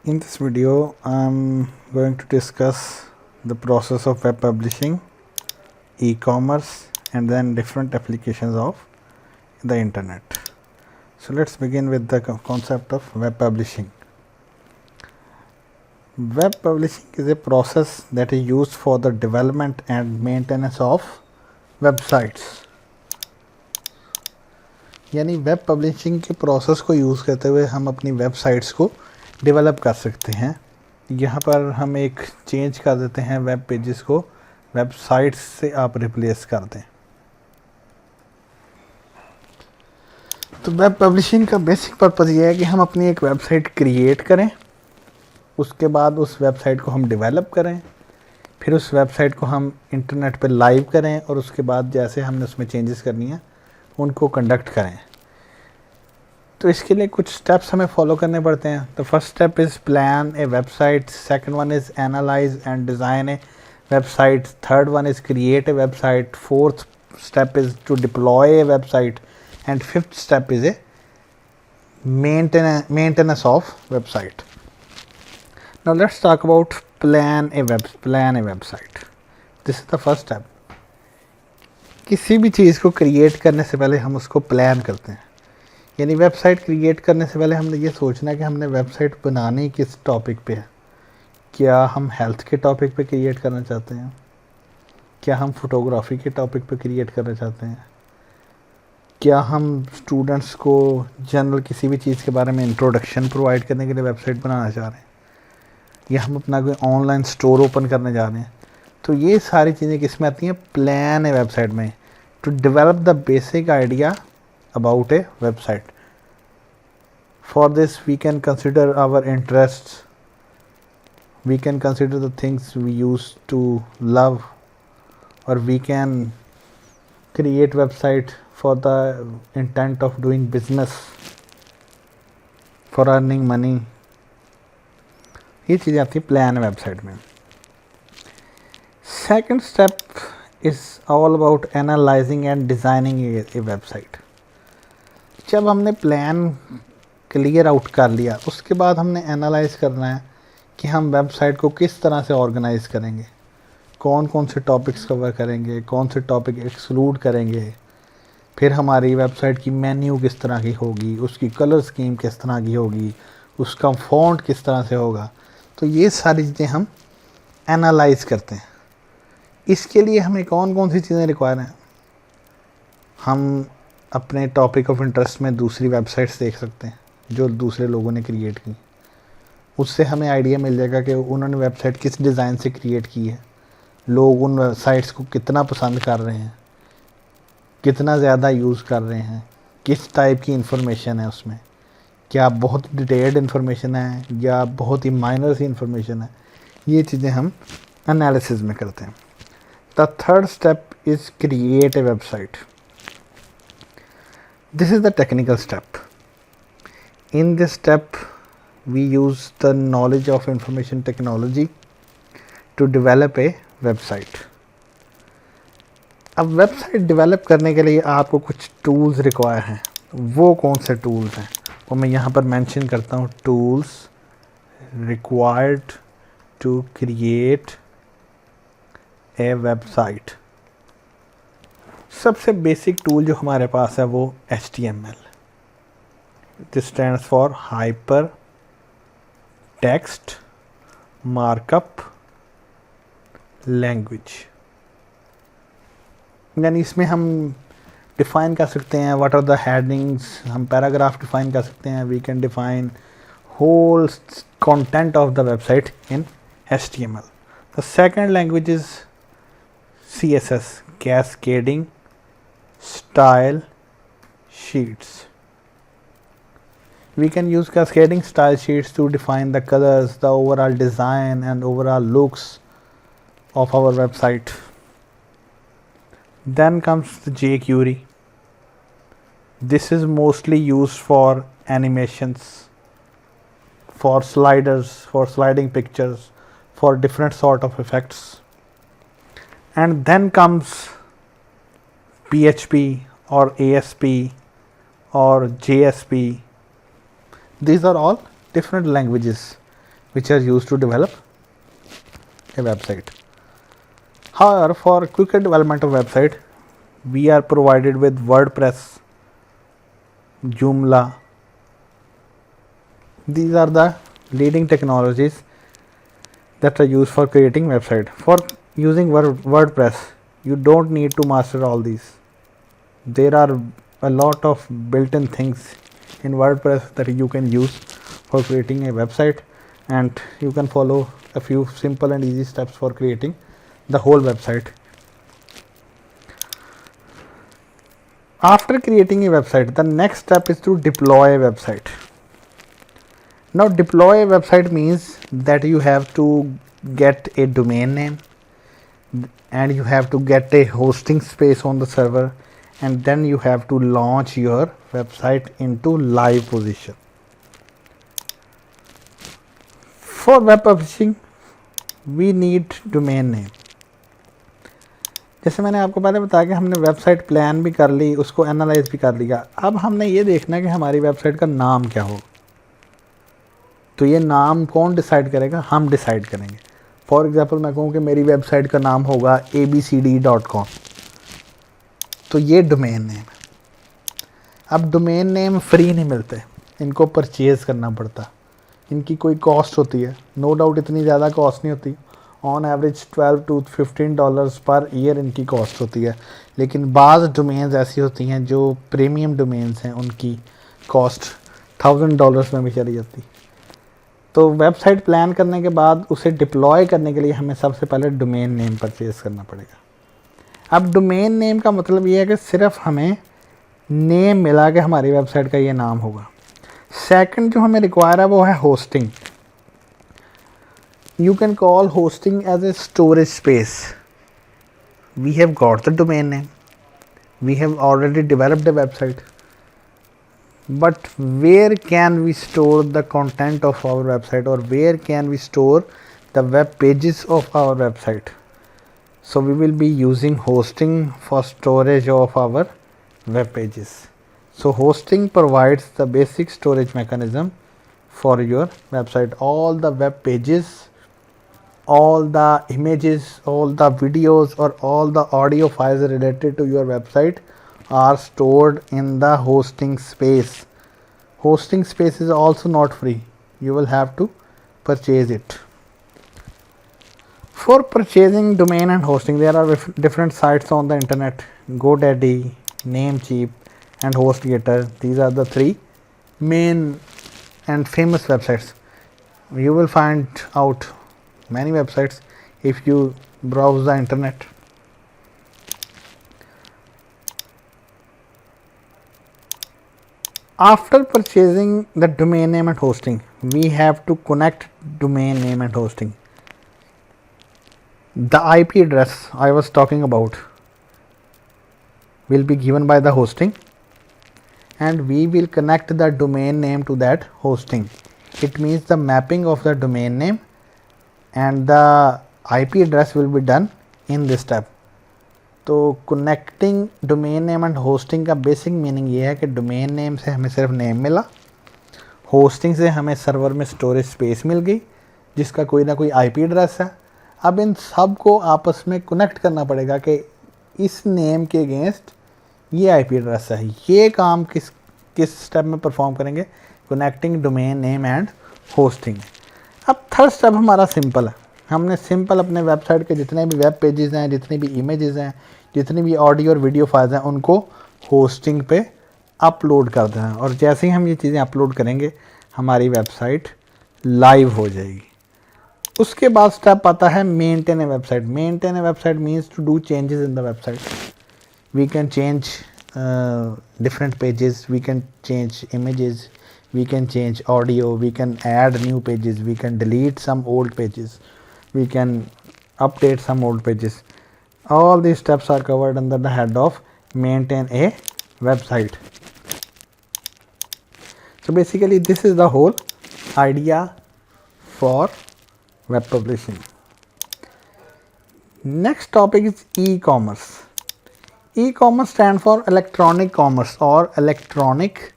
In this video, I'm going to discuss the process of web publishing, e-commerce, and then different applications of the internet. So let's begin with the concept of web publishing. Web publishing is a process that is used for the development and maintenance of websites. यानी web publishing के process को use करते हुए हम अपनी websites को develop कर सकते हैं. यहाँ पर हम एक चेंज कर देते हैं वेब पेजेस को वेबसाइट्स से आप रिप्लेस कर दें. तो वेब पब्लिशिंग का बेसिक पर्पज़ ये है कि हम अपनी एक वेबसाइट क्रिएट करें, उसके बाद उस वेबसाइट को हम डेवलप करें, फिर उस वेबसाइट को हम इंटरनेट पे लाइव करें और उसके बाद जैसे हमने उसमें चेंजेस करनी है उनको कंडक्ट करें. तो इसके लिए कुछ स्टेप्स हमें फॉलो करने पड़ते हैं. The first step is plan a website, second one is analyse and design a website, third one is create a website, fourth step is to deploy a website, and fifth step is a maintenance of website. Now let's talk about plan a website. This is the first step. किसी भी चीज़ को create करने से पहले हम उसको plan करते हैं. यानी वेबसाइट क्रिएट करने से पहले हमने ये सोचना है कि हमने वेबसाइट बनानी किस टॉपिक पे है. क्या हम हेल्थ के टॉपिक पे क्रिएट करना चाहते हैं, क्या हम फोटोग्राफी के टॉपिक पे क्रिएट करना चाहते हैं, क्या हम स्टूडेंट्स को जनरल किसी भी चीज़ के बारे में इंट्रोडक्शन प्रोवाइड करने के लिए वेबसाइट बनाना चाह रहे हैं, या हम अपना कोई ऑनलाइन स्टोर ओपन करने जा रहे हैं. तो ये सारी चीज़ें किस में आती हैं? प्लान है वेबसाइट में. To develop the basic idea about a website. For this we can consider our interests, we can consider the things we used to love, or we can create website for the intent of doing business, for earning money. ये चीज़ें आती है plan website में. Second step is all about analyzing and designing a website. जब हमने plan clear out कर लिया उसके बाद हमने एनालाइज करना है कि हम वेबसाइट को किस तरह से ऑर्गेनाइज करेंगे, कौन कौन से टॉपिक्स कवर करेंगे, कौन से टॉपिक एक्सक्लूड करेंगे, फिर हमारी वेबसाइट की मेन्यू किस तरह की होगी, उसकी कलर स्कीम किस तरह की होगी, उसका फ़ॉन्ट किस तरह से होगा. तो ये सारी चीज़ें हम एनालाइज करते हैं. इसके लिए हमें कौन कौन सी चीज़ें रिक्वायर हैं? हम अपने टॉपिक ऑफ इंटरेस्ट में दूसरी वेबसाइट्स देख सकते हैं जो दूसरे लोगों ने क्रिएट की. उससे हमें आइडिया मिल जाएगा कि उन्होंने वेबसाइट किस डिज़ाइन से क्रिएट की है, लोग उन वेबसाइट्स को कितना पसंद कर रहे हैं, कितना ज़्यादा यूज़ कर रहे हैं, किस टाइप की इंफॉर्मेशन है उसमें, क्या बहुत डिटेल्ड इन्फॉर्मेशन है या बहुत ही माइनर सी इंफॉर्मेशन है. ये चीज़ें हम एनालिसिस में करते हैं. The third step is create a website. This is the technical step. In this step, we use the knowledge of information technology to develop a website. अब वेबसाइट डेवलप करने के लिए आपको कुछ टूल्स रिक्वायर हैं. वो कौन से टूल्स हैं वो मैं यहाँ पर मेंशन करता हूँ. Tools required to create a website. सबसे बेसिक टूल जो हमारे पास है वो HTML. This stands for hyper text markup language. यानी इसमें हम डिफ़ाइन कर सकते हैं व्हाट आर द हेडिंग्स, हम पैराग्राफ डिफ़ाइन कर सकते हैं, we can define whole content of the website in HTML. The second language is CSS, cascading style sheets. We can use cascading style sheets to define the colors, the overall design and overall looks of our website. Then comes the jQuery. This is mostly used for animations, for sliders, for sliding pictures, for different sort of effects. And then comes PHP or ASP or JSP. These are all different languages which are used to develop a website. However, for quicker development of website, we are provided with WordPress, Joomla. These are the leading technologies that are used for creating website. For using WordPress, you don't need to master all these. There are a lot of built-in things in WordPress that you can use for creating a website, and you can follow a few simple and easy steps for creating the whole website. After creating a website, the next step is to deploy a website. Now, deploy a website means that you have to get a domain name and you have to get a hosting space on the server, and then you have to launch your website into live position. For web publishing, we need domain name. जैसे मैंने आपको पहले बताया कि हमने website plan भी कर ली, उसको एनालाइज भी कर लिया. अब हमने ये देखना है कि हमारी वेबसाइट का नाम क्या हो. तो ये नाम कौन डिसाइड करेगा? हम डिसाइड करेंगे. फॉर एग्जांपल मैं कहूँ कि मेरी वेबसाइट का नाम होगा abcd.com, तो ये डोमेन नेम. अब डोमेन नेम फ्री नहीं मिलते, इनको परचेज़ करना पड़ता. इनकी कोई कॉस्ट होती है. नो डाउट इतनी ज़्यादा कॉस्ट नहीं होती. On average $12 to $15 per year इनकी कॉस्ट होती है. लेकिन बाज़ डोमेन्स ऐसी होती हैं जो प्रीमियम डोमेन्स हैं, उनकी कॉस्ट $1000 में भी चली जाती. तो वेबसाइट प्लान करने के बाद उसे डिप्लॉय करने के लिए हमें सबसे पहले डोमेन नेम परचेज़ करना पड़ेगा. अब डोमेन नेम का मतलब ये है कि सिर्फ हमें नेम मिला कि हमारी वेबसाइट का ये नाम होगा. सेकंड जो हमें रिक्वायर है वो है hosting. You can call hosting as a storage space. We have got the domain name. We have already developed a website. But where can we store the content of our website, or where can we store the web pages of our website? So we will be using hosting for storage of our web pages. So hosting provides the basic storage mechanism for your website. All the web pages, all the images, all the videos, or all the audio files related to your website are stored in the hosting space. Hosting space is also not free. You will have to purchase it. For purchasing domain and hosting, there are different sites on the internet: GoDaddy, Namecheap, and HostGator. These are the three main and famous websites. You will find out many websites if you browse the internet. After purchasing the domain name and hosting, we have to connect domain name and hosting. The IP address I was talking about will be given by the hosting, and we will connect the domain name to that hosting. It means the mapping of the domain name and the IP address will be done in this step. तो connecting domain name and hosting का basic meaning ये है कि domain name से हमें सिर्फ name मिला, hosting से हमें सर्वर में स्टोरेज स्पेस मिल गई जिसका कोई ना कोई IP एड्रेस है. अब इन सब को आपस में कनेक्ट करना पड़ेगा कि इस नेम के अगेंस्ट ये IP एड्रेस है. ये काम किस स्टेप में परफॉर्म करेंगे? Connecting domain name and hosting. अब थर्ड स्टेप हमारा सिंपल है. हमने सिंपल अपने वेबसाइट के जितने भी वेब पेजेस हैं, जितनी भी इमेजेस हैं, जितनी भी ऑडियो और वीडियो फाइल्स हैं, उनको होस्टिंग पे अपलोड कर देना है. और जैसे ही हम ये चीज़ें अपलोड करेंगे हमारी वेबसाइट लाइव हो जाएगी. उसके बाद स्टेप आता है maintain a website. Maintain a website means to do changes in the website. We can change different pages, we can change images, we can change audio, we can add new pages, we can delete some old pages, we can update some old pages. All these steps are covered under the head of maintain a website. So basically this is the whole idea for web publishing. Next topic is e-commerce. E-commerce stands for electronic commerce or electronic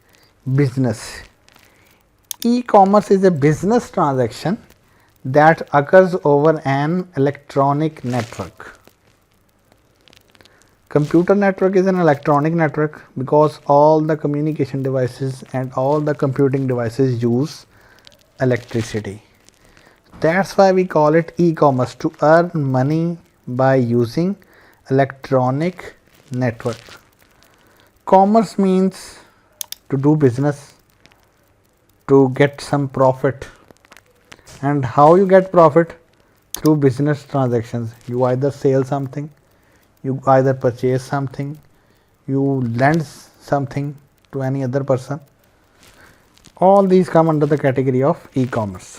business. E-commerce is a business transaction that occurs over an electronic network. Computer network is an electronic network because all the communication devices and all the computing devices use electricity. That's why we call it e-commerce, to earn money by using electronic network. Commerce means to do business, to get some profit. And how you get profit? Through business transactions. You either sell something, you either purchase something, you lend something to any other person. All these come under the category of e-commerce.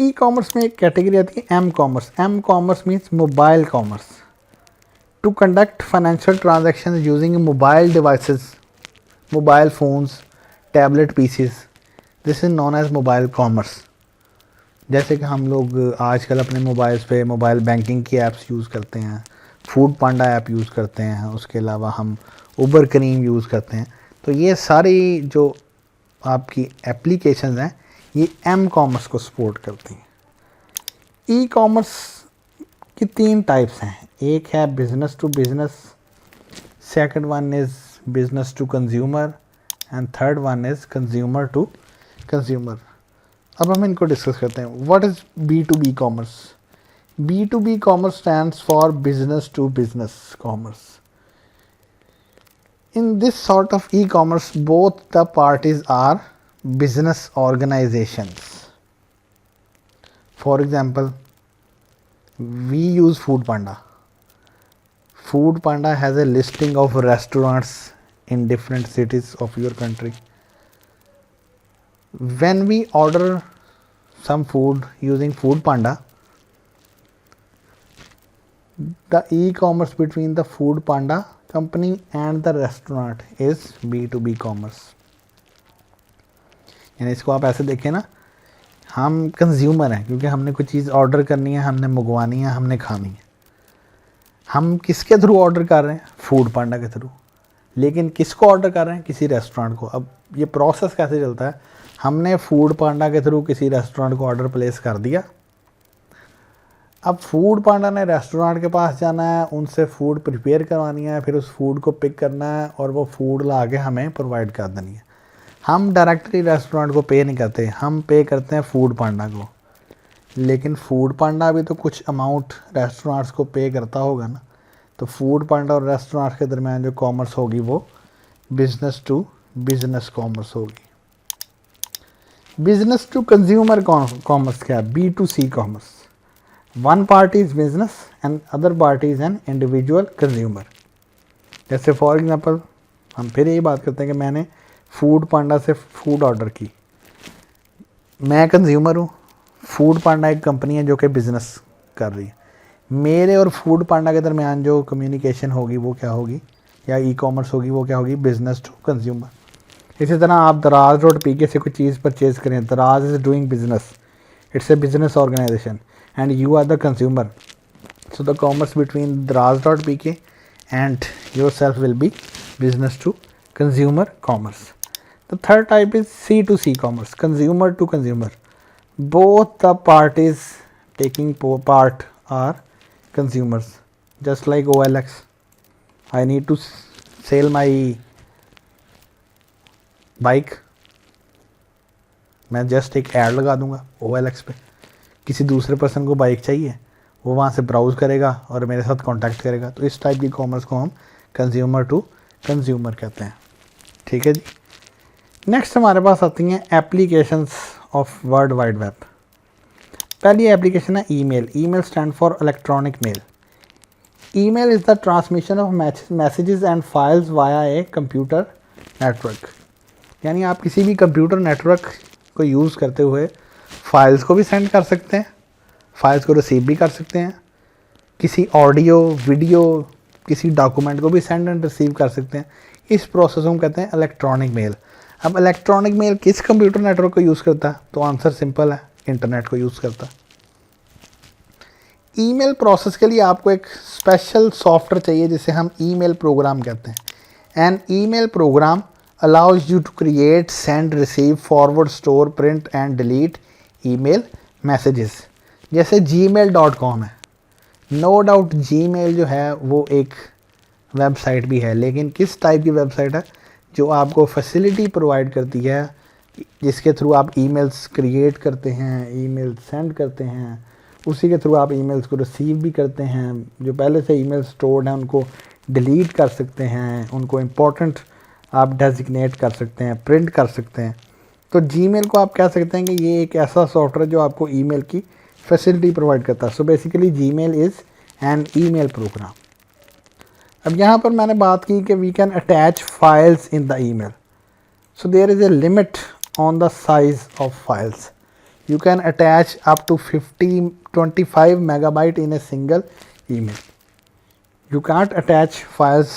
E-commerce में एक category आती है M commerce. M commerce means mobile commerce. To conduct financial transaction using mobile devices, mobile phones, tablet PCs, this is known as mobile commerce. जैसे कि हम लोग आजकल अपने मोबाइल्स पे मोबाइल बैंकिंग की ऐप्स यूज़ करते हैं, फूड पांडा ऐप यूज़ करते हैं, उसके अलावा हम उबर क्रीम यूज़ करते हैं. तो ये सारी जो आपकी एप्लीकेशंस हैं ये एम कॉमर्स को सपोर्ट करती हैं. ई कॉमर्स की 3 टाइप्स हैं. एक है business to business, second one is business to consumer and third one is consumer to consumer. अब हम इनको डिस्कस करते हैं. What is B to B commerce? B to B commerce stands for business to business commerce. In this sort of e-commerce, both the parties are business organizations. For example, we use Food Panda. Food Panda has a listing of restaurants in different cities of your country. When we order some food using Food Panda, the e-commerce between the Food Panda company and the restaurant is B2B commerce. यानी इसको आप ऐसे देखें ना, हम consumer हैं क्योंकि हमने कुछ चीज़ ऑर्डर करनी है, हमने मंगवानी है, हमने खानी है. हम किसके थ्रू ऑर्डर कर रहे हैं? फूड पांडा के थ्रू. लेकिन किसको ऑर्डर कर रहे हैं? किसी रेस्टोरेंट को. अब ये प्रोसेस कैसे चलता है? हमने फूड पांडा के थ्रू किसी रेस्टोरेंट को ऑर्डर प्लेस कर दिया. अब फूड पांडा ने रेस्टोरेंट के पास जाना है, उनसे फूड प्रिपेयर करवानी है, फिर उस फूड को पिक करना है और वो फूड ला के हमें प्रोवाइड कर देनी है. हम डायरेक्टली रेस्टोरेंट को पे नहीं करते, हम पे करते हैं फूड पांडा को. लेकिन फूड पांडा भी तो कुछ अमाउंट रेस्टोरेंट्स को पे करता होगा ना. तो फूड पांडा और रेस्टोरेंट के दरमियान जो कॉमर्स होगी वो बिजनेस टू बिजनेस कॉमर्स होगी. बिजनेस टू कंज्यूमर कॉमर्स क्या है? B2C commerce. One party is business and other party is an individual consumer. जैसे फॉर एग्जांपल हम फिर यही बात करते हैं कि मैंने फूड पांडा से फूड ऑर्डर की. मैं कंज्यूमर हूँ, फूड पांडा एक कंपनी है जो कि बिज़नेस कर रही है. मेरे और फूड पांडा के दरमियान जो कम्युनिकेशन होगी वो क्या होगी, या ई कॉमर्स होगी, वो क्या होगी? Business to consumer. इसी तरह आप दराज रोड पीके से कोई चीज़ परचेज़ करें. Daraz is doing business, it's a business organisation and you are the consumer. So the commerce between Draz.pk and yourself will be business to consumer commerce. The third type is C2C commerce, consumer to consumer. Both the parties taking part are consumers. Just like OLX, I need to sell my bike. मैं just एक add लगा दूंगा OLX पे. किसी दूसरे person को bike चाहिए, वो वहाँ से ब्राउज़ करेगा और मेरे साथ कांटेक्ट करेगा. तो इस टाइप की कॉमर्स को हम कंज्यूमर टू कंज्यूमर कहते हैं. ठीक है जी. नेक्स्ट हमारे पास आती हैं applications of world wide web. पहली एप्लीकेशन है email. Email stand for electronic mail. Email is the transmission of messages and files via a computer network. यानी आप किसी भी कंप्यूटर नेटवर्क को यूज़ करते हुए फाइल्स को भी सेंड कर सकते हैं, फाइल्स को रिसीव भी कर सकते हैं, किसी ऑडियो वीडियो किसी डॉक्यूमेंट को भी सेंड एंड रिसीव कर सकते हैं. इस प्रोसेस को हम कहते हैं इलेक्ट्रॉनिक मेल. अब इलेक्ट्रॉनिक मेल किस कंप्यूटर नेटवर्क को यूज़ करता है? तो आंसर सिंपल है, इंटरनेट को यूज़ करता है. ईमेल प्रोसेस के लिए आपको एक स्पेशल सॉफ्टवेयर चाहिए जिसे हम ईमेल प्रोग्राम कहते हैं. An email program allows you to create, send, receive, forward, store, print and delete email messages. जैसे gmail.com है, नो डाउट जीमेल जो है वो एक वेबसाइट भी है, लेकिन किस टाइप की वेबसाइट है, जो आपको फैसिलिटी प्रोवाइड करती है, जिसके थ्रू आप ईमेल्स क्रिएट करते हैं, ईमेल सेंड करते हैं, उसी के थ्रू आप ईमेल्स को रिसीव भी करते हैं। जो पहले से ईमेल स्टोर्ड हैं उनको डिलीट कर सकते हैं, उनको इम्पोर्टेंट आप डेजिग्नेट कर सकते हैं, प्रिंट कर सकते हैं। तो जीमेल को आप कह सकते हैं कि ये एक ऐसा सॉफ्टवेयर जो आपको ईमेल की फैसिलिटी प्रोवाइड करता है। So basically Gmail is an email program. अब यहाँ पर मैंने बात की कि we can attach files in the email. So there is a limit on the size of files. You can attach up to 25 megabyte in a single email. You can't attach files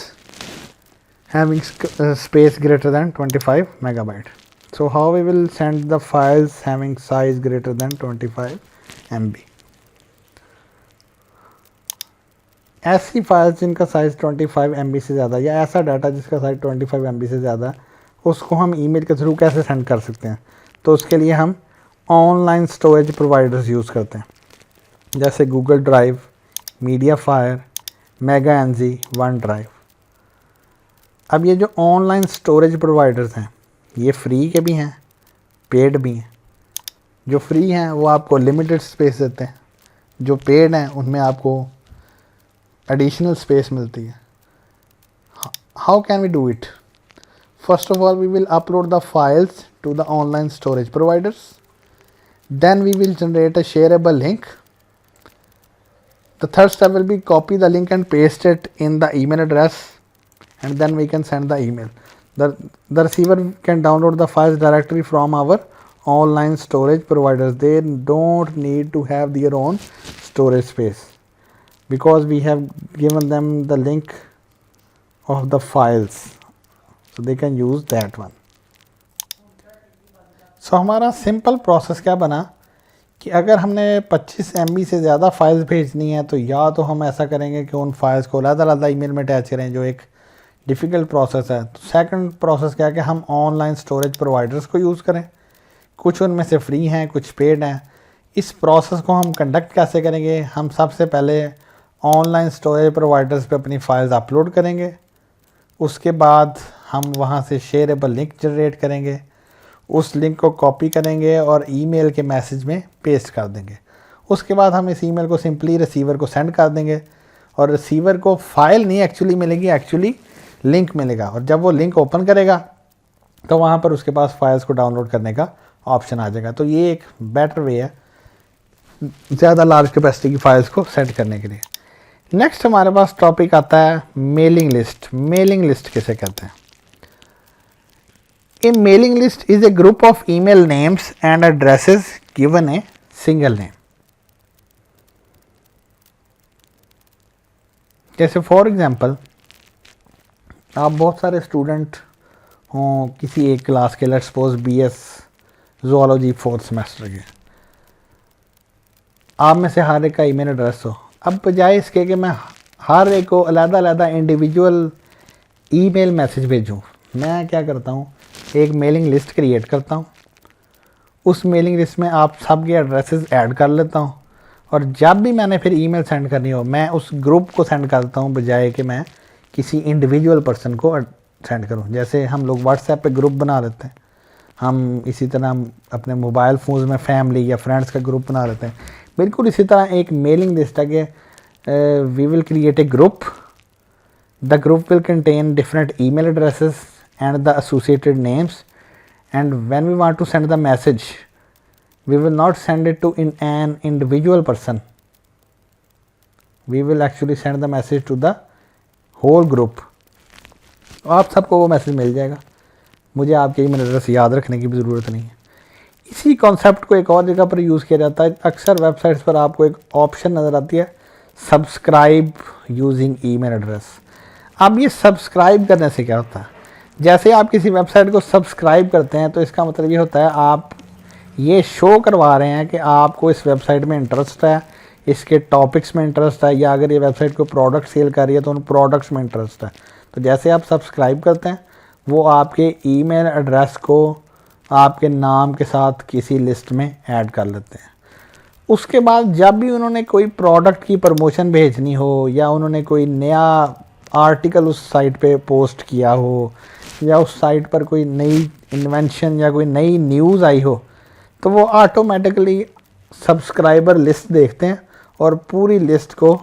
having space greater than 25 megabyte. So how we will send the files having size greater than 25 MB? ऐसी files जिनका size 25 MB से ज़्यादा, या ऐसा data जिसका size 25 MB से ज़्यादा, उसको हम ईमेल के थ्रू कैसे सेंड कर सकते हैं? तो उसके लिए हम ऑनलाइन स्टोरेज प्रोवाइडर्स यूज़ करते हैं, जैसे Google Drive, MediaFire, Mega NG, One Drive. अब ये जो ऑनलाइन स्टोरेज प्रोवाइडर्स हैं, ये फ्री के भी हैं, पेड भी हैं। जो फ्री हैं वो आपको लिमिटेड स्पेस देते हैं, जो पेड हैं उनमें आपको एडिशनल स्पेस मिलती है। How can we do it? First of all, we will upload the files to the online storage providers. Then we will generate a shareable link. The third step will be copy the link and paste it in the email address, and then we can send the email. The receiver can download the files directly from our online storage providers. They don't need to have their own storage space because we have given them the link of the files. So they can use that one. So हमारा simple process क्या बना कि अगर हमने 25 MB से ज़्यादा files भेजनी है तो या तो हम ऐसा करेंगे कि उन फाइल्स को अलग-अलग ईमेल में अटैच करें, जो एक डिफ़िकल्ट प्रोसेस है। तो सेकंड प्रोसेस क्या है कि हम ऑनलाइन स्टोरेज प्रोवाइडर्स को यूज़ करें। कुछ उनमें से फ्री हैं, कुछ पेड हैं। इस प्रोसेस को हम कंडक्ट कैसे करेंगे? हम सबसे पहले ऑनलाइन स्टोरेज प्रोवाइडर्स पे अपनी फाइल्स अपलोड करेंगे, उसके बाद हम वहाँ से शेयरेबल लिंक जनरेट करेंगे, उस लिंक को कॉपी करेंगे और ईमेल के मैसेज में पेस्ट कर देंगे। उसके बाद हम इस ईमेल को सिंपली रिसीवर को सेंड कर देंगे और रिसीवर को फ़ाइल नहीं एक्चुअली मिलेगी, एक्चुअली लिंक मिलेगा। और जब वो लिंक ओपन करेगा तो वहाँ पर उसके पास फाइल्स को डाउनलोड करने का ऑप्शन आ जाएगा। तो ये एक बेटर वे है ज़्यादा लार्ज कैपेसिटी की फाइल्स को सेंड करने के लिए। नेक्स्ट हमारे पास टॉपिक आता है मेलिंग लिस्ट। मेलिंग लिस्ट किसे कहते हैं? A mailing list is a group of email names and addresses given a single name. जैसे फॉर एग्जांपल आप बहुत सारे स्टूडेंट हों किसी एक क्लास के, let's suppose BS zoology 4th semester के, आप में से हर एक का ईमेल एड्रेस हो। अब बजाय इसके कि मैं हर एक को अलग-अलग इंडिविजुअल ईमेल मैसेज भेजूँ, मैं क्या करता हूँ, एक मेलिंग लिस्ट क्रिएट करता हूँ। उस मेलिंग लिस्ट में आप सब के एड्रेसेस ऐड कर लेता हूँ और जब भी मैंने फिर ईमेल सेंड करनी हो मैं उस ग्रुप को सेंड करता हूँ, बजाय कि मैं किसी इंडिविजुअल पर्सन को सेंड करूँ। जैसे हम लोग व्हाट्सएप पे ग्रुप बना लेते हैं, हम इसी तरह हम अपने मोबाइल फ़ोन्स में फैमिली या फ्रेंड्स का ग्रुप बना लेते हैं। बिल्कुल इसी तरह एक मेलिंग लिस्ट है कि we will create a group. The group will contain different email addresses and the associated names, and when we want to send the message we will not send it to an individual person, we will actually send the message to the whole group। आप सबको वो message मिल जाएगा, मुझे आपके email address याद रखने की भी ज़रूरत नहीं है। इसी कॉन्सेप्ट को एक और जगह पर यूज़ किया जाता है। अक्सर वेबसाइट्स पर आपको एक ऑप्शन नज़र आती है सब्सक्राइब यूजिंग ईमेल एड्रेस। अब ये सब्सक्राइब करने से क्या होता है? जैसे आप किसी वेबसाइट को सब्सक्राइब करते हैं तो इसका मतलब ये होता है आप ये शो करवा रहे हैं कि आपको इस वेबसाइट में इंटरेस्ट है, इसके टॉपिक्स में इंटरेस्ट है, या अगर ये वेबसाइट कोई प्रोडक्ट सेल कर रही है तो उन प्रोडक्ट्स में इंटरेस्ट है। तो जैसे आप सब्सक्राइब करते हैं वो आपके ईमेल एड्रेस को आपके नाम के साथ किसी लिस्ट में ऐड कर लेते हैं। उसके बाद जब भी उन्होंने कोई प्रोडक्ट की प्रमोशन भेजनी हो या उन्होंने कोई नया आर्टिकल उस साइट पे पोस्ट किया हो या उस साइट पर कोई नई इन्वेंशन या कोई नई न्यूज़ आई हो, तो वो ऑटोमेटिकली सब्सक्राइबर लिस्ट देखते हैं और पूरी लिस्ट को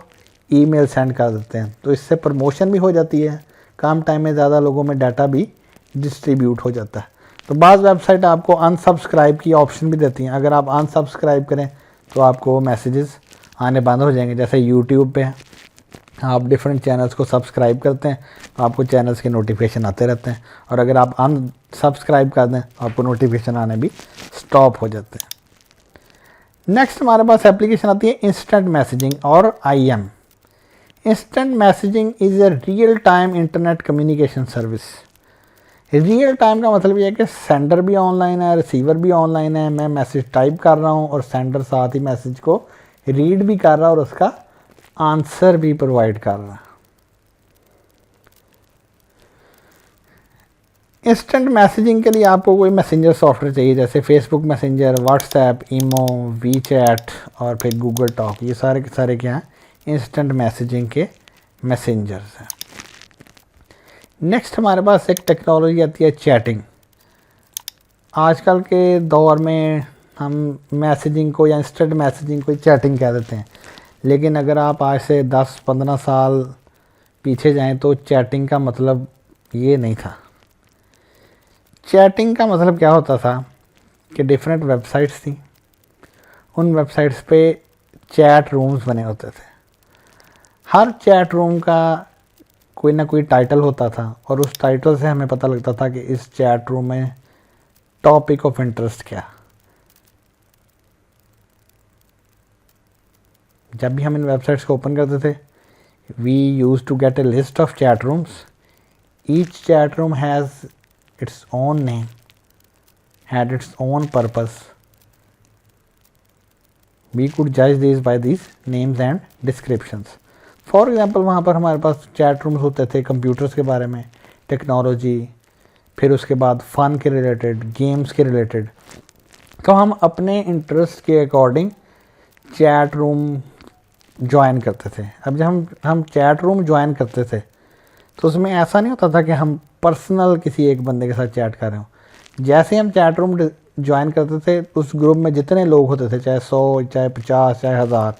ईमेल सेंड कर देते हैं। तो इससे प्रमोशन भी हो जाती है, कम टाइम में ज़्यादा लोगों में डाटा भी डिस्ट्रीब्यूट हो जाता है। तो बाज़ वेबसाइट आपको अनसब्सक्राइब की ऑप्शन भी देती हैं। अगर आप अनसब्सक्राइब करें तो आपको मैसेजेस आने बंद हो जाएंगे। जैसे यूट्यूब पे आप डिफरेंट चैनल्स को सब्सक्राइब करते हैं तो आपको चैनल्स के नोटिफिकेशन आते रहते हैं, और अगर आप अनसब्सक्राइब कर दें तो आपको नोटिफिकेशन आने भी स्टॉप हो जाते हैं। नेक्स्ट हमारे पास एप्लीकेशन आती है इंस्टेंट मैसेजिंग और IM। Instant messaging is a real time internet communication service. Real time का मतलब ये है कि सेंडर भी ऑनलाइन है, रिसीवर भी ऑनलाइन है, मैं मैसेज टाइप कर रहा हूँ और सेंडर साथ ही मैसेज को रीड भी कर रहा है और उसका आंसर भी प्रोवाइड कर रहा है। इंस्टेंट मैसेजिंग के लिए आपको कोई मैसेंजर सॉफ्टवेयर चाहिए, जैसे फेसबुक मैसेंजर, व्हाट्सएप, ईमो, वीचैट और फिर गूगल टॉक। ये सारे के सारे क्या हैं, इंस्टेंट मैसेजिंग के मैसेंजर्स हैं। नेक्स्ट हमारे पास एक टेक्नोलॉजी आती है चैटिंग। आजकल के दौर में हम मैसेजिंग को या इंस्टेंट मैसेजिंग को चैटिंग कह देते हैं, लेकिन अगर आप आज से 10-15 साल पीछे जाएं तो चैटिंग का मतलब ये नहीं था। चैटिंग का मतलब क्या होता था कि डिफरेंट वेबसाइट्स थी, उन वेबसाइट्स पे चैट रूम्स बने होते थे। हर चैट रूम का कोई ना कोई टाइटल होता था और उस टाइटल से हमें पता लगता था कि इस चैट रूम में टॉपिक ऑफ इंटरेस्ट क्या। जब भी हम इन वेबसाइट्स को ओपन करते थे, we use to get a list of chat rooms. Each chat room has its own name, had its own purpose. We could judge these by these names and descriptions. For example, वहाँ पर हमारे पास chat rooms होते थे computers के बारे में, technology, फिर उसके बाद फ़न के रिलेटेड, गेम्स के रिलेटेड। तो हम अपने इंटरेस्ट के अकॉर्डिंग चैट रूम ज्वाइन करते थे। अब जब हम चैट रूम ज्वाइन करते थे तो उसमें ऐसा नहीं होता था कि हम पर्सनल किसी एक बंदे के साथ चैट कर रहे हो। जैसे हम चैट रूम ज्वाइन करते थे, उस ग्रुप में जितने लोग होते थे, चाहे 100, चाहे 50, चाहे 1000,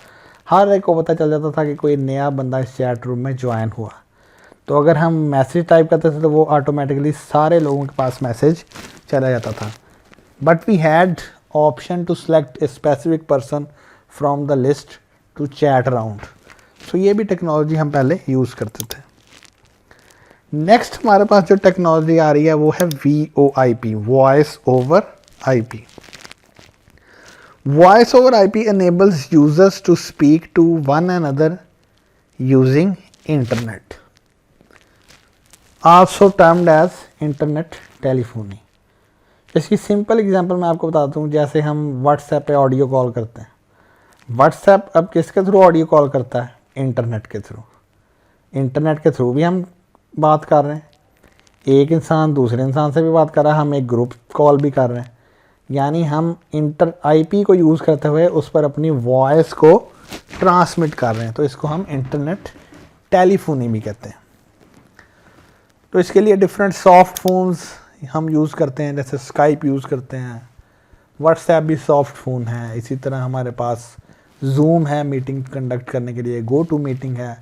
हर एक को पता चल जाता था कि कोई नया बंदा इस चैट रूम में ज्वाइन हुआ। तो अगर हम मैसेज टाइप करते थे तो वो ऑटोमेटिकली सारे लोगों के पास मैसेज चला जाता था। But we had option to select a specific person from the list to chat around. So ये भी टेक्नोलॉजी हम पहले यूज़ करते थे। नेक्स्ट हमारे पास जो टेक्नोलॉजी आ रही है वो है VoIP, voice over IP। Voice over IP enables users to speak to one another using internet, also termed as internet telephony। इसकी सिंपल एग्जांपल मैं आपको बताता हूँ। जैसे हम व्हाट्सएप पे ऑडियो कॉल करते हैं, व्हाट्सएप अब किसके थ्रू ऑडियो कॉल करता है, इंटरनेट के थ्रू। इंटरनेट के थ्रू भी हम बात कर रहे हैं, एक इंसान दूसरे इंसान से भी बात कर रहा है, हम एक ग्रुप कॉल भी कर रहे हैं, यानी हम IP को यूज़ करते हुए उस पर अपनी वॉइस को ट्रांसमिट कर रहे हैं। तो इसको हम इंटरनेट टेलीफोनी भी कहते हैं। तो इसके लिए डिफरेंट सॉफ्ट फोन्स हम यूज़ करते हैं, जैसे स्काइप यूज़ करते हैं, व्हाट्सएप भी सॉफ्ट फ़ोन है। इसी तरह हमारे पास जूम है मीटिंग कंडक्ट करने के लिए, गो टू मीटिंग है।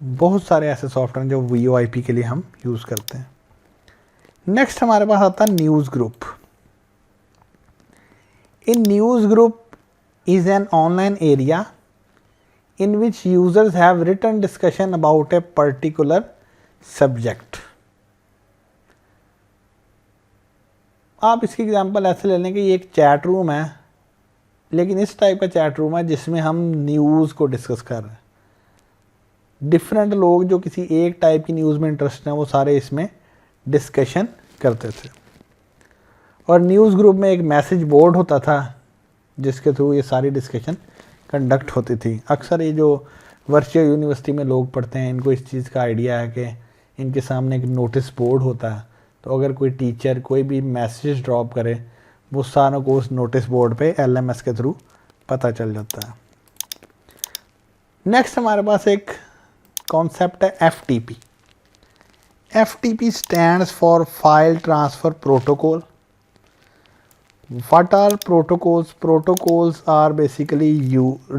बहुत सारे ऐसे सॉफ्टवेयर जो VoIP के लिए हम यूज़ करते हैं। नेक्स्ट हमारे पास आता है news group. In news group is an online area in which users have written discussion about a particular subject. आप इसकी एग्जांपल ऐसे ले लें कि ये एक चैट रूम है, लेकिन इस टाइप का चैट रूम है जिसमें हम न्यूज़ को डिस्कस कर रहे हैं। डिफरेंट लोग जो किसी एक टाइप की न्यूज़ में इंटरेस्ट हैं वो सारे इसमें डिस्कशन करते थे। और न्यूज़ ग्रुप में एक मैसेज बोर्ड होता था जिसके थ्रू ये सारी डिस्कशन कंडक्ट होती थी। अक्सर ये जो वर्चुअल यूनिवर्सिटी में लोग पढ़ते हैं इनको इस चीज़ का आइडिया है कि इनके सामने एक नोटिस बोर्ड होता है, तो तो अगर कोई टीचर कोई भी मैसेज ड्रॉप करे वो सारों को उस नोटिस बोर्ड पे LMS के थ्रू पता चल जाता है। नेक्स्ट हमारे पास एक कॉन्सेप्ट है FTP। FTP stands for File Transfer Protocol. What are protocols? Protocols are basically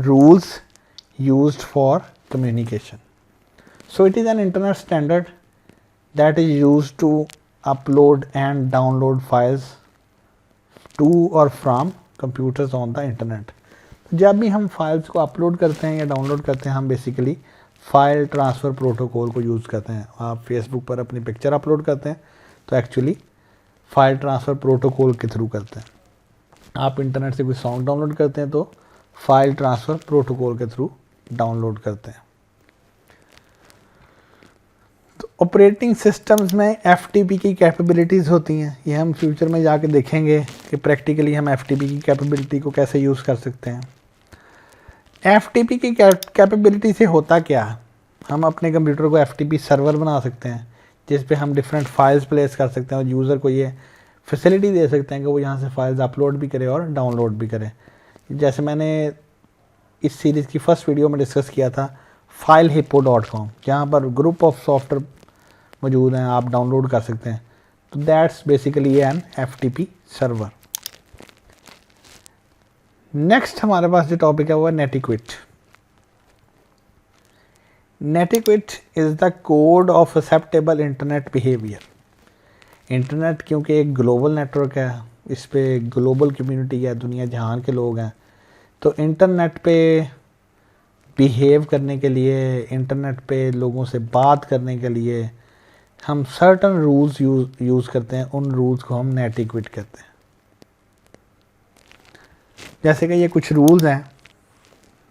rules used for communication. So it is an internet standard that is used to upload and download files to or from computers on the internet. जब भी हम files को upload करते हैं या download करते हैं हम बेसिकली फाइल ट्रांसफ़र प्रोटोकॉल को यूज़ करते हैं। आप फेसबुक पर अपनी पिक्चर अपलोड करते हैं तो एक्चुअली फाइल ट्रांसफ़र प्रोटोकॉल के थ्रू करते हैं। आप इंटरनेट से कोई सॉन्ग डाउनलोड करते हैं तो फाइल ट्रांसफ़र प्रोटोकॉल के थ्रू डाउनलोड करते हैं। तो ऑपरेटिंग सिस्टम्स में FTP की कैपेबिलिटीज़ होती हैं। ये हम फ्यूचर में जाके देखेंगे कि प्रैक्टिकली हम FTP की कैपेबिलिटी को कैसे यूज़ कर सकते हैं। FTP की कैपेबिलिटी से होता क्या है, हम अपने कंप्यूटर को FTP सर्वर बना सकते हैं जिस पे हम डिफरेंट फाइल्स प्लेस कर सकते हैं और यूज़र को ये फैसिलिटी दे सकते हैं कि वो यहाँ से फाइल्स अपलोड भी करे और डाउनलोड भी करे। जैसे मैंने इस सीरीज़ की फर्स्ट वीडियो में डिस्कस किया था filehippo.com, जहाँ पर ग्रुप ऑफ सॉफ्टवेयर मौजूद हैं, आप डाउनलोड कर सकते हैं। तो that's basically an FTP server. Next हमारे पास जो टॉपिक है वो है netiquette. Netiquette is the code of acceptable internet behaviour. Internet क्योंकि एक ग्लोबल नेटवर्क है, इस पे ग्लोबल कम्युनिटी है, दुनिया जहान के लोग हैं, तो इंटरनेट पे बिहेव करने के लिए, इंटरनेट पे लोगों से बात करने के लिए हम सर्टन रूल्स यूज़ करते हैं। उन रूल्स को हम नेटिक्विट कहते हैं। जैसे कि ये कुछ रूल्स हैं,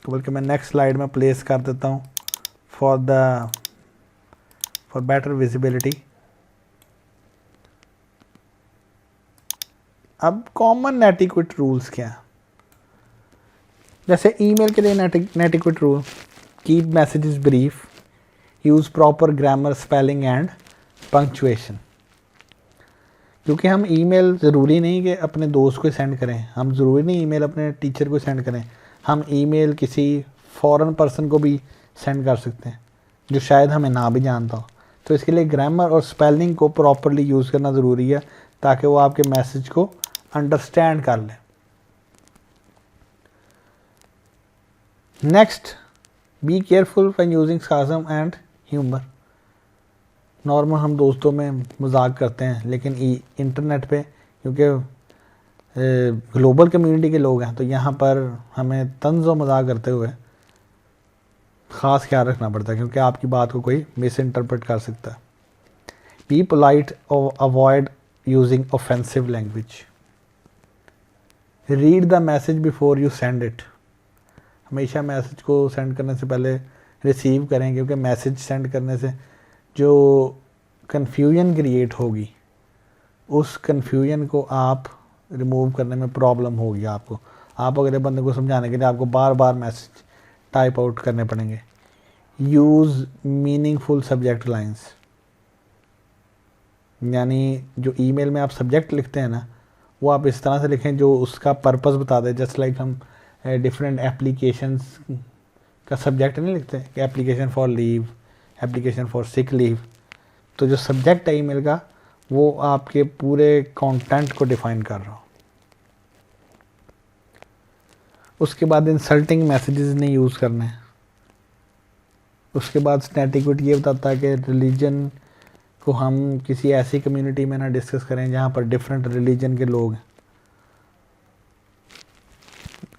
तो बल्कि मैं नेक्स्ट स्लाइड में प्लेस कर देता हूँ फॉर बेटर विजिबिलिटी। अब कॉमन नेटिक्विट रूल्स क्या हैं? जैसे ईमेल के लिए netiquette rule, keep messages brief, use proper grammar, spelling and punctuation. क्योंकि हम ईमेल ज़रूरी नहीं कि अपने दोस्त को सेंड करें, हम ज़रूरी नहीं ईमेल अपने टीचर को सेंड करें, हम ईमेल किसी फॉरेन पर्सन को भी सेंड कर सकते हैं जो शायद हमें ना भी जानता हो। तो इसके लिए ग्रामर और स्पेलिंग को प्रॉपरली यूज़ करना ज़रूरी है ताकि वो आपके मैसेज को अंडरस्टैंड कर लें। Next, be careful when using sarcasm and humour. Normal हम दोस्तों में मजाक करते हैं, लेकिन इंटरनेट पे क्योंकि ग्लोबल कम्युनिटी के लोग हैं तो यहाँ पर हमें तंज़ व मजाक करते हुए ख़ास ख्याल रखना पड़ता है क्योंकि आपकी बात को कोई मिस इंटरप्रेट कर सकता है। बी पोलाइट और avoid using offensive language. Read the message before you send it. हमेशा मैसेज को सेंड करने से पहले रिसीव करें, क्योंकि मैसेज सेंड करने से जो कन्फ्यूजन क्रिएट होगी उस कन्फ्यूजन को आप रिमूव करने में प्रॉब्लम होगी आपको। आप अगले बंदे को समझाने के लिए आपको बार बार मैसेज टाइप आउट करने पड़ेंगे। यूज़ मीनिंगफुल सब्जेक्ट लाइंस, यानी जो ईमेल में आप सब्जेक्ट लिखते हैं ना वो आप इस तरह से लिखें जो उसका पर्पस बता दे। जस्ट लाइक हम डिफरेंट एप्लीकेशंस का सब्जेक्ट नहीं लिखते कि application for leave, application for sick leave. तो जो सब्जेक्ट है ईमेल का वो आपके पूरे कंटेंट को डिफाइन कर रहा हो। उसके बाद इंसल्टिंग मैसेजेस नहीं यूज़ करने। उसके बाद नेटिक्विट ये बताता है कि रिलीजन को हम किसी ऐसी कम्युनिटी में ना डिस्कस करें जहाँ पर डिफरेंट रिलीजन के लोग हैं।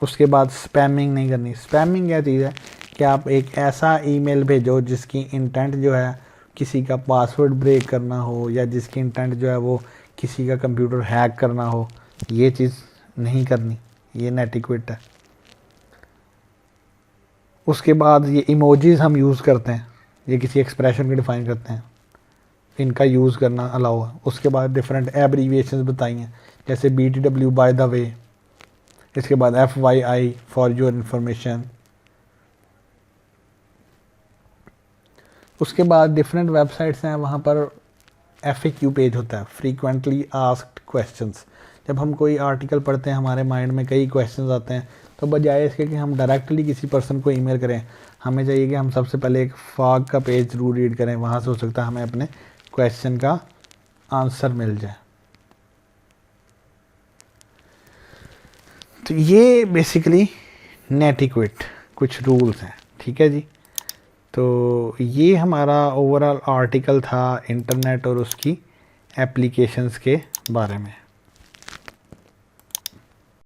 उसके बाद स्पैमिंग नहीं करनी। स्पैमिंग क्या चीज़ है कि आप एक ऐसा ईमेल भेजो जिसकी इंटेंट जो है किसी का पासवर्ड ब्रेक करना हो या जिसकी इंटेंट जो है वो किसी का कंप्यूटर हैक करना हो, ये चीज़ नहीं करनी, ये नेटिक्विट है। उसके बाद ये इमोजीज हम यूज़ करते हैं, ये किसी एक्सप्रेशन को डिफाइन करते हैं, इनका यूज़ करना अलाउ है। उसके बाद डिफरेंट एब्रीविएशंस बताई हैं जैसे BTW बाय द वे, इसके बाद FYI फॉर योर इंफॉर्मेशन। उसके बाद डिफरेंट वेबसाइट्स हैं, वहाँ पर FAQ पेज होता है, फ्रीक्वेंटली आस्क्ड क्वेश्चंस। जब हम कोई आर्टिकल पढ़ते हैं, हमारे माइंड में कई क्वेश्चंस आते हैं, तो बजाय इसके कि हम डायरेक्टली किसी पर्सन को ईमेल करें, हमें चाहिए कि हम सबसे पहले एक फॉग का पेज जरूर रीड करें। वहाँ से हो सकता है हमें अपने क्वेश्चन का आंसर मिल जाए। तो ये बेसिकली नेटिक्वेट कुछ रूल्स हैं, ठीक है जी। तो ये हमारा ओवरऑल आर्टिकल था इंटरनेट और उसकी एप्लीकेशंस के बारे में।